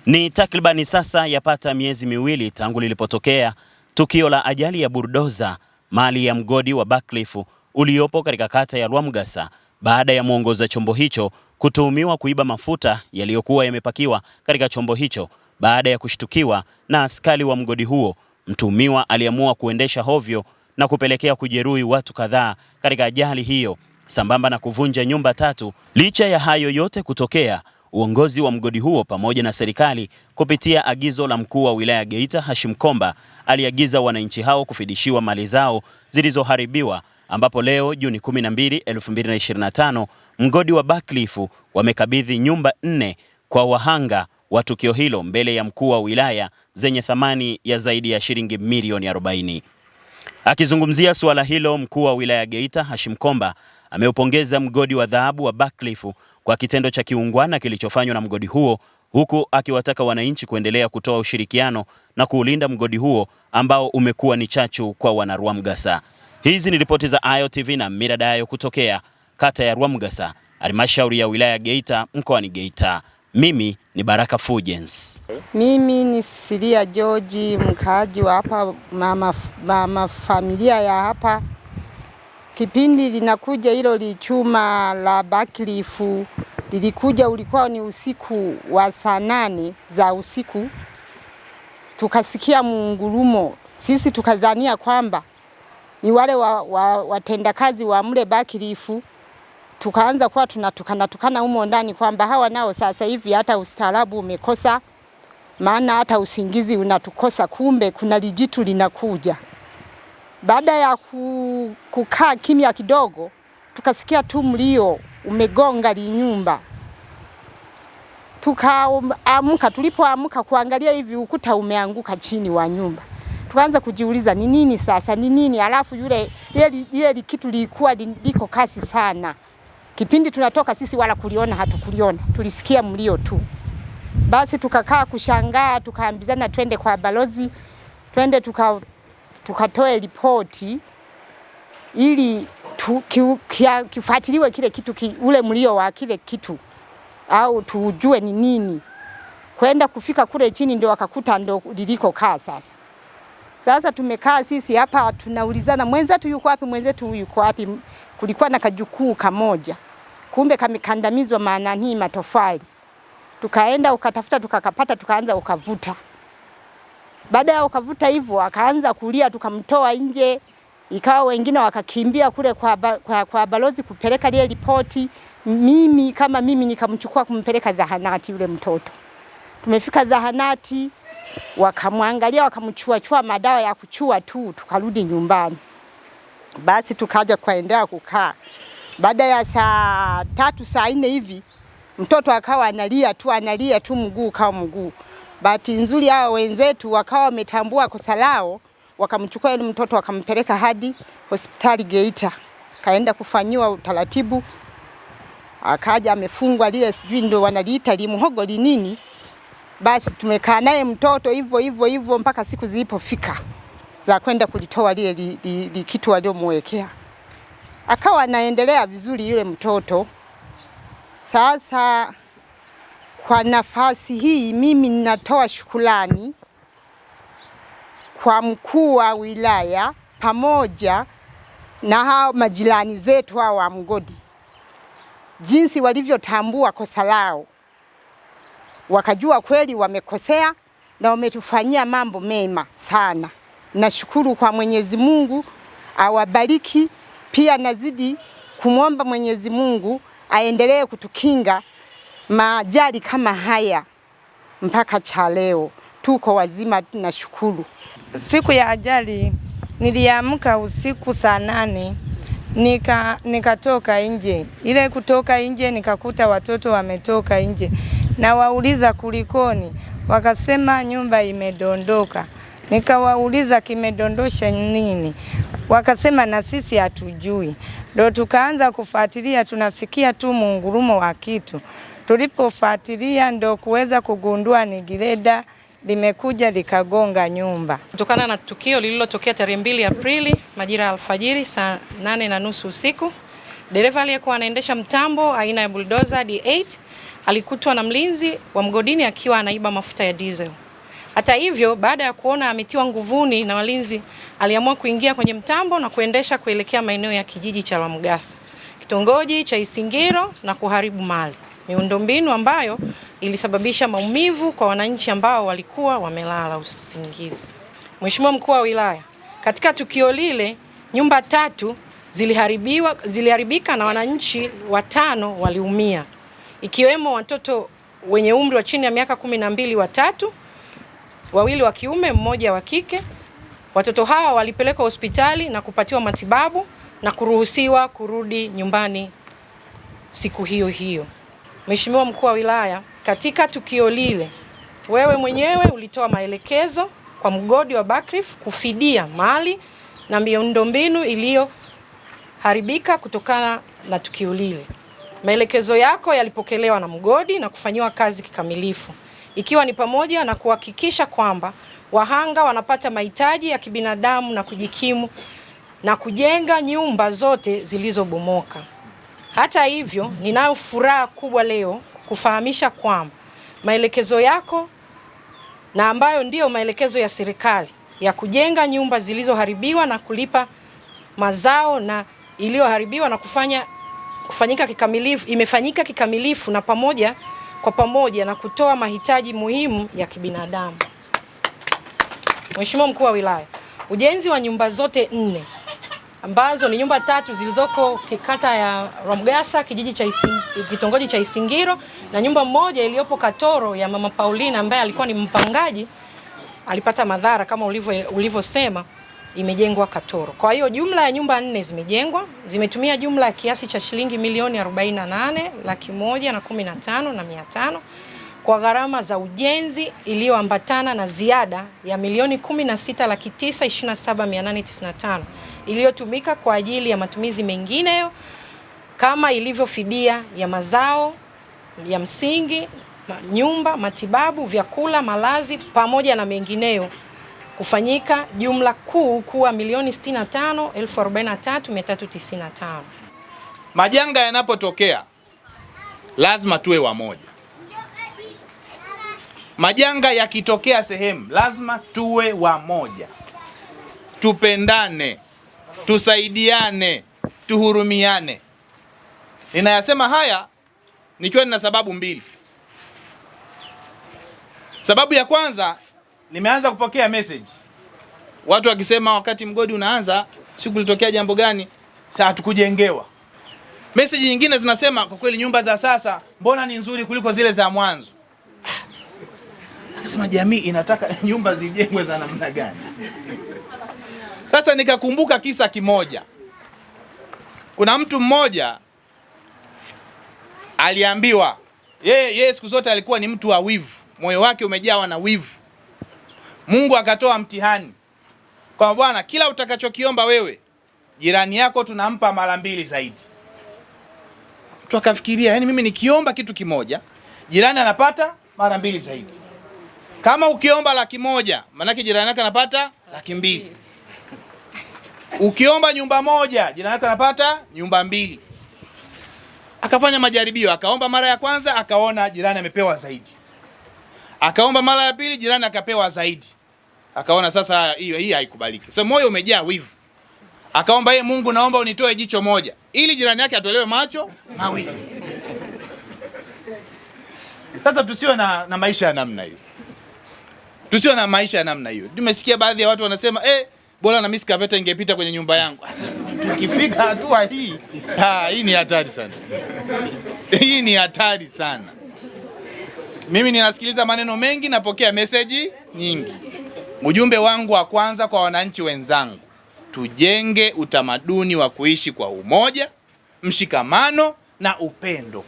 Ni takribani sasa yapata miezi miwili tangu lilipotokea tukio la ajali ya buldoza mali ya mgodi wa Buckcliff uliopo katika kata ya Lwamgasa baada ya mwongoza chombo hicho kutuhumiwa kuiba mafuta yaliyokuwa yamepakiwa katika chombo hicho. Baada ya kushtukiwa na askari wa mgodi huo, mtuhumiwa aliamua kuendesha hovyo na kupelekea kujeruhi watu kadhaa katika ajali hiyo sambamba na kuvunja nyumba 3. Licha ya hayo yote kutokea, uongozi wa mgodi huo pamoja na serikali kupitia agizo la mkuu wa wilaya Geita Hashim Komba aliagiza wananchi hao kufidishiwa mali zao zilizoharibiwa, ambapo leo Juni 12, 2025 mgodi wa Buckcliff wamekabidhi nyumba 4 kwa wahanga wa tukio hilo mbele ya mkuu wa wilaya zenye thamani ya zaidi ya shilingi milioni 40. Akizungumzia suala hilo, mkuu wa wilaya Geita Hashim Komba ameupongeza mgodi wa dhahabu wa Buckcliff kwa kitendo cha kiungwana kilichofanywa na mgodi huo, huku akiwataka wananchi kuendelea kutoa ushirikiano na kuulinda mgodi huo ambao umekuwa ni chachu kwa wana Lwamgasa. Hizi ni ripoti za Ayo TV na Mira Dayo kutokea kata ya Lwamgasa, halmashauri ya wilaya Geita, mkoani Geita. Mimi ni Baraka Fulgence. Mimi ni Silia George, mkaaji wa hapa, mama familia ya hapa. Kipindi linakuja hilo lichuma la Buckcliff lilikuja, ulikuwa ni usiku wa saa 8 za usiku. Tukasikia mungurumo, sisi tukadhania kwamba ni wale watendakazi wa mle Buckcliff. Tukaanza kuwa tunatukana humo ndani kwamba hawa nao sasa hivi hata ustaarabu umekosa, maana hata usingizi unatukosa. Kumbe kuna lijitu linakuja. Baada ya kukaa kimya kidogo, tukasikia tu mlio umegonga nyumba. Tukaamka, tulipoamka kuangalia hivi ukuta umeanguka chini wa nyumba. Tukaanza kujiuliza ni nini sasa, ni nini? Alafu ile kitu lilikuwa liko kasi sana. Kipindi tunatoka sisi wala kuliona hatukuliona, tulisikia mlio tu. Basi tukakaa kushangaa, tukaambizana twende kwa balozi, twende tukatoe ripoti ili kifuatiliwe kile kitu ule mlio wa kile kitu au tujue ni nini. Kwenda kufika kule chini ndio wakakuta ndo liliko kaa sasa. Sasa tumekaa sisi hapa tunaulizana mwenzetu yuko wapi, mwenzetu yuko wapi. Kulikuwa na kajukuu kamoja, kumbe kamekandamizwa maana hii matofali. Tukaenda ukatafuta tukakapata, tukaanza ukavuta. Baada ya ukavuta hivyo akaanza kulia, tukamtoa nje. Ikawa wengine wakakimbia kule kwa balozi kupeleka ile ripoti. Mimi nikamchukua kumpeleka zahanati yule mtoto. Tumefika zahanati, wakamwangalia, wakamchua madawa ya kuchua tu, tukarudi nyumbani. Basi tukaja kuendelea kukaa. Baada ya saa 3 saa 4 hivi mtoto akawa analia tu mguu kama mguu. Bahati nzuri hao wenzetu wakawa wametambua kosa lao, wakamchukua yule mtoto wakampeleka hadi hospitali Geita. Kaenda kufanyiwa utaratibu. Akaja amefungwa lile sijui ndio wanaliita limuhogo nini. Basi tumekaa naye mtoto hivyo mpaka siku zilipofika za kwenda kulitoa lile kitu waliomwekea. Akawa anaendelea vizuri yule mtoto. Sasa kwa nafasi hii mimi ninatoa shukrani kwa mkuu wa wilaya pamoja na hao majirani zetu hao wa mgodi, jinsi walivyotambua kosa lao, wakajua kweli wamekosea na wametufanyia mambo mema sana. Nashukuru kwa Mwenyezi Mungu awabariki. Pia nazidi kumwomba Mwenyezi Mungu aendelee kutukinga majali kama haya mpaka cha leo. Tuko wazima, tunashukuru. Siku ya ajali niliamka usiku saa 8 nikatoka nje. Ile kutoka nje nikakuta watoto wametoka nje. Na wauliza kulikoni, wakasema nyumba imedondoka. Nikawauliza kimedondosha nini? Wakasema na sisi hatujui. Ndio tukaanza kufuatilia, tunasikia tu mungurumo wa kitu. Tulipofuatilia ndio kuweza kugundua ni gireda limekuja likagonga nyumba. Kutokana na tukio lililotokea tarehe 2 Aprili majira ya alfajiri saa 8:30 usiku, dereva aliyekuwa anaendesha mtambo aina ya bulldozer D8 alikutwa na mlinzi wa mgodini akiwa anaiba mafuta ya diesel. Hata hivyo, baada ya kuona ametiwa nguvuni na walinzi, aliamua kuingia kwenye mtambo na kuendesha kuelekea maeneo ya kijiji cha Lwamgasa, kitongoji cha Isingiro, na kuharibu mali, miundombinu ambayo ilisababisha maumivu kwa wananchi ambao walikuwa wamelala usingizi. Mheshimiwa Mkuu wa Wilaya, katika tukio lile nyumba 3 ziliharibika na wananchi 5 waliumia, ikiwemo watoto wenye umri wa chini ya miaka 12 watatu, 2 wa kiume, 1 wa kike. Watoto hawa walipelekwa hospitali na kupatiwa matibabu na kuruhusiwa kurudi nyumbani siku hiyo hiyo. Mheshimiwa Mkuu wa Wilaya, katika tukio lile wewe mwenyewe ulitoa maelekezo kwa mgodi wa Buckreef kufidia mali na miundombinu iliyoharibika kutokana na tukio lile. Maelekezo yako yalipokelewa na mgodi na kufanyiwa kazi kikamilifu, ikiwa ni pamoja na kuhakikisha kwamba wahanga wanapata mahitaji ya kibinadamu na kujikimu na kujenga nyumba zote zilizobomoka. Hata hivyo, ninayo furaha kubwa leo kufahamisha kwamba maelekezo yako, na ambayo ndiyo maelekezo ya serikali ya kujenga nyumba zilizoharibiwa na kulipa mazao na iliyoharibiwa na kufanyika kikamilifu, imefanyika kikamilifu na kwa pamoja na kutoa mahitaji muhimu ya kibinadamu. Mheshimiwa Mkuu wa Wilaya, ujenzi wa nyumba zote 4 ambazo ni nyumba 3 zilizoko kikata ya Lwamgasa, kitongoji cha Isingiro, na nyumba 1 iliyopo Katoro ya Mama Paulina ambaye alikuwa ni mpangaji, alipata madhara kama ulivyosema, imejengwa Katoro. Kwa hiyo jumla ya nyumba 4 zimejengwa, zimetumia jumla ya kiasi cha shilingi milioni 48,115,500 kwa gharama za ujenzi iliyoambatana na ziada ya milioni 16,927,895 iliyotumika kwa ajili ya matumizi mengineyo kama ilivyo fidia ya mazao ya msingi, nyumba, matibabu, vyakula, malazi pamoja na mengineyo, kufanyika jumla kuu kuwa milioni 65,043,395. Majanga yanapotokea lazima tuwe wamoja. Majanga yakitokea sehemu lazima tuwe wamoja. Tupendane, tusaidiane, tuhurumiane. Ninayasema haya nikiwa nina sababu 2. Sababu ya kwanza, nimeanza kupokea message watu wakisema wakati mgodi unaanza siku litokea jambo gani, sasa hatukujengewa. Message nyingine zinasema kwa kweli nyumba za sasa mbona ni nzuri kuliko zile za mwanzo. Nasema jamii inataka nyumba zijengwe za namna gani? Sasa nikakumbuka kisa kimoja. Kuna mtu mmoja aliambiwa, yeye siku zote alikuwa ni mtu wa wivu, moyo wake umejawa na wivu. Mungu akatoa mtihani kwa bwana, kila utakachokiomba wewe, jirani yako tunampa mara 2 zaidi. Mtu akafikiria, yani mimi nikiomba kitu kimoja, jirani anapata mara 2 zaidi. Kama ukiomba 100,000, maana yake jirani yako anapata 200,000. Ukiomba nyumba 1, jirani yako anapata nyumba 2. Akafanya majaribio, akaomba mara ya kwanza akaona jirani amepewa zaidi. Akaomba mara ya pili, jirani akapewa zaidi. Akaona sasa hii haikubaliki. Sasa moyo umejaa wivu. Akaomba yeye, Mungu naomba unitoe jicho moja ili jirani yake atolewe macho mawili. Sasa tusiwe na maisha ya namna hiyo. Tusiwe na maisha ya namna hiyo. Tumesikia baadhi ya watu wanasema bora na misi kaveta ingepita kwenye nyumba yangu. Sasa tukifika hatua hii, hii ni hatari sana. Hii ni hatari sana. Mimi ninasikiliza maneno mengi, napokea message nyingi. Ujumbe wangu wa kwanza kwa wananchi wenzangu, tujenge utamaduni wa kuishi kwa umoja, mshikamano na upendo.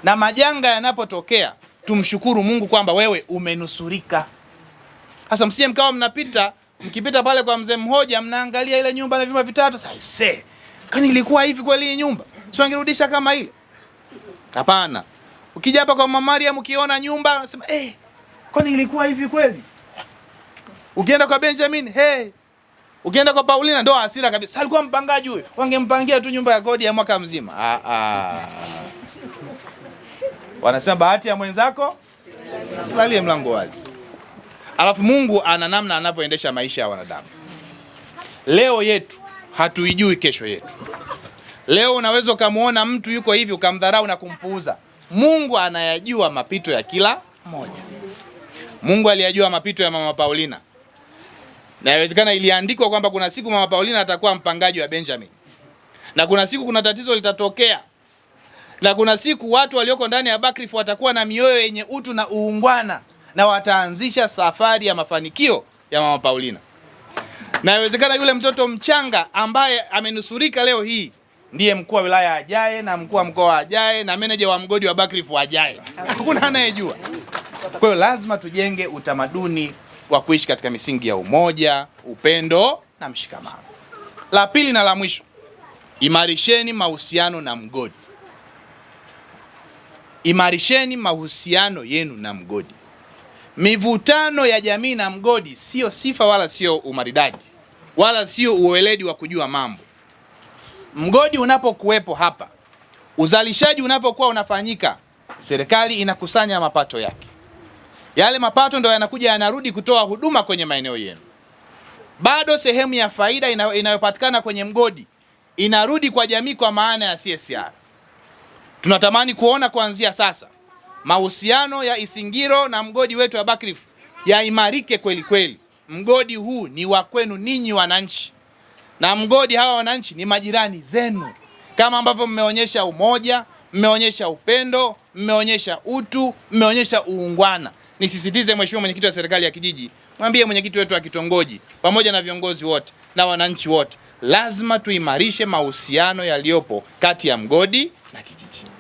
Na majanga yanapotokea, tumshukuru Mungu kwamba wewe umenusurika. Sasa msije mkawa mkipita pale kwa mzee mmoja mnaangalia ile nyumba na vyumba 3, sasa kani ilikuwa hivi kweli hii nyumba? Sio angerudisha kama ile? Hapana. Ukija hapa kwa Mama Maria mkiona nyumba unasema kwani ilikuwa hivi kweli? Ukienda kwa Benjamin, ukienda kwa Paulina ndo hasira kabisa. Alikuwa mpangaji huyo. Wangempangia tu nyumba ya kodi ya mwaka mzima. Wanasema bahati ya mwenzako silalie mlango wazi. Alafu Mungu ana namna anavyoendesha maisha ya wanadamu. Leo yetu hatuijui kesho yetu. Leo unaweza ukamuona mtu yuko hivi ukamdharau na kumpuuza. Mungu anayajua mapito ya kila mmoja. Mungu aliyajua mapito ya Mama Paulina. Na inawezekana iliandikwa kwamba kuna siku Mama Paulina atakuwa mpangaji wa Benjamin. Na kuna siku kuna tatizo litatokea. Na kuna siku watu walioko ndani ya Buckreef watakuwa na mioyo yenye utu na uungwana na wataanzisha safari ya mafanikio ya Mama Paulina. Na inawezekana yule mtoto mchanga ambaye amenusurika leo hii ndiye mkuu wa wilaya ajaye na mkuu wa mkoa ajaye na meneja wa mgodi wa Buckreef ajaye. Hakuna anayejua. Kwa hiyo lazima tujenge utamaduni wa kuishi katika misingi ya umoja, upendo na mshikamano. La pili na la mwisho, imarisheni mahusiano na mgodi. Imarisheni mahusiano yenu na mgodi. Mivutano ya jamii na mgodi sio sifa wala sio umaridadi wala sio uweledi wa kujua mambo. Mgodi unapokuwepo hapa, uzalishaji unapokuwa unafanyika, serikali inakusanya mapato yake. Yale mapato ndio yanakuja yanarudi kutoa huduma kwenye maeneo yenu. Bado sehemu ya faida inayopatikana kwenye mgodi inarudi kwa jamii kwa maana ya CSR. Tunatamani kuona kuanzia sasa mahusiano ya Isingiro na mgodi wetu wa Buckreef yaimarike kweli kweli. Mgodi huu ni wa kwenu ninyi wananchi. Na mgodi hawa wananchi ni majirani zenu. Kama ambavyo mmeonyesha umoja, mmeonyesha upendo, mmeonyesha utu, mmeonyesha uungwana. Nisisitize Mheshimiwa Mwenyekiti wa serikali ya kijiji, mwambie mwenyekiti wetu wa kitongoji pamoja na viongozi wote na wananchi wote, lazima tuimarishe mahusiano yaliyopo kati ya mgodi na kijiji.